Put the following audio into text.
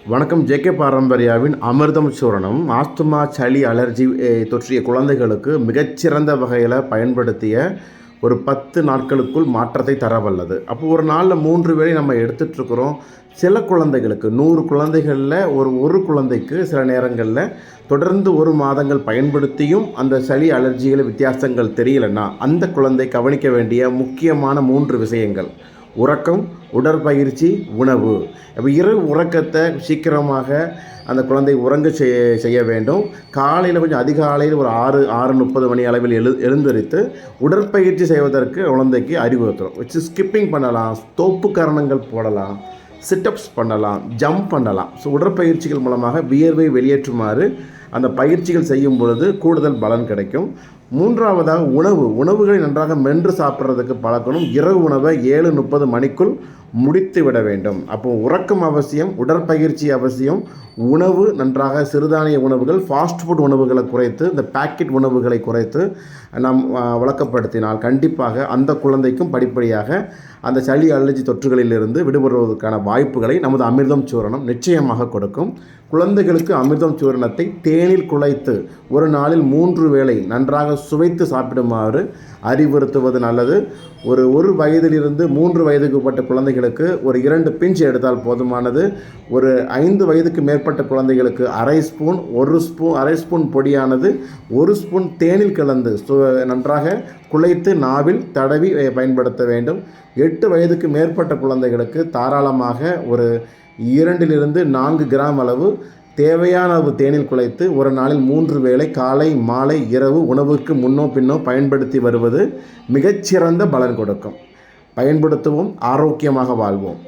வணக்கம். ஜேகே பாரம்பரியாவின் அமிர்தம் சூரணம் ஆஸ்துமா, சளி, அலர்ஜி தொற்றிய குழந்தைகளுக்கு மிகச்சிறந்த வகையில் பயன்படுத்திய ஒரு 10 நாட்களுக்குள் மாற்றத்தை தரவல்லது. அப்போது ஒரு நாளில் 3 வேளை நம்ம எடுத்துகிட்ருக்குறோம். சில குழந்தைகளுக்கு 100 குழந்தைகளில் ஒரு குழந்தைக்கு சில நேரங்களில் தொடர்ந்து 1 மாதங்கள் பயன்படுத்தியும் அந்த சளி அலர்ஜிகள் வித்தியாசங்கள் தெரியலைன்னா அந்த குழந்தை கவனிக்க வேண்டிய முக்கியமான 3 விஷயங்கள்: உறக்கம், உடற்பயிற்சி, உணவு. அப்போ இரவு உறக்கத்தை சீக்கிரமாக அந்த குழந்தை உறங்க செய்ய வேண்டும். காலையில் கொஞ்சம் அதிகாலையில் ஒரு 6:30 மணி அளவில் எழுந்திரித்து உடற்பயிற்சி செய்வதற்கு குழந்தைக்கு அறிவுறுத்துகிறோம். வச்சு ஸ்கிப்பிங் பண்ணலாம், தோப்பு கரணங்கள் போடலாம், சிட்டப்ஸ் பண்ணலாம், ஜம்ப் பண்ணலாம். ஸோ உடற்பயிற்சிகள் மூலமாக வியர்வை வெளியேற்றுமாறு அந்த பயிற்சிகள் செய்யும் பொழுது கூடுதல் பலன் கிடைக்கும். 3வதாக உணவுகளை நன்றாக மென்று சாப்பிட்றதுக்கு பழக்கணும். இரவு உணவை 7:30 மணிக்குள் முடித்து விட வேண்டும். அப்போ உறக்கம் அவசியம், உடற்பயிற்சி அவசியம், உணவு நன்றாக சிறுதானிய உணவுகள், ஃபாஸ்ட் ஃபுட் உணவுகளை குறைத்து இந்த பேக்கெட் உணவுகளை குறைத்து நாம் வழக்கப்படுத்தினால் கண்டிப்பாக அந்த குழந்தைக்கும் படிப்படியாக அந்த சளி அலர்ஜி தொற்றுகளிலிருந்து விடுபடுவதற்கான வாய்ப்புகளை நமது அமிர்தம் சூரணம் நிச்சயமாக கொடுக்கும். குழந்தைகளுக்கு அமிர்தம் சூரணத்தை தேனில் குழைத்து ஒரு நாளில் 3 வேளை நன்றாக சுவைத்து சாப்பிடுமாறு அறிவுறுத்துவது நல்லது. ஒரு வயதிலிருந்து 3 வயதுக்கு உட்பட்ட குழந்தைகளுக்கு ஒரு 2 பிஞ்ச் எடுத்தால் போதுமானது. ஒரு 5 வயதுக்கு மேற்பட்ட குழந்தைகளுக்கு அரை ஸ்பூன் பொடியானது 1 ஸ்பூன் தேனில் கலந்து நன்றாக குழைத்து நாவில் தடவி பயன்படுத்த வேண்டும். 8 வயதுக்கு மேற்பட்ட குழந்தைகளுக்கு தாராளமாக ஒரு 2 to 4 கிராம் அளவு தேவையான அளவு தேனில் குழைத்து ஒரு நாளில் 3 வேளை காலை, மாலை, இரவு உணவுக்கு முன்னோ பின்னோ பயன்படுத்தி வருவது மிகச்சிறந்த பலன் கொடுக்கும். பயன்படுத்துவோம், ஆரோக்கியமாக வாழ்வோம்.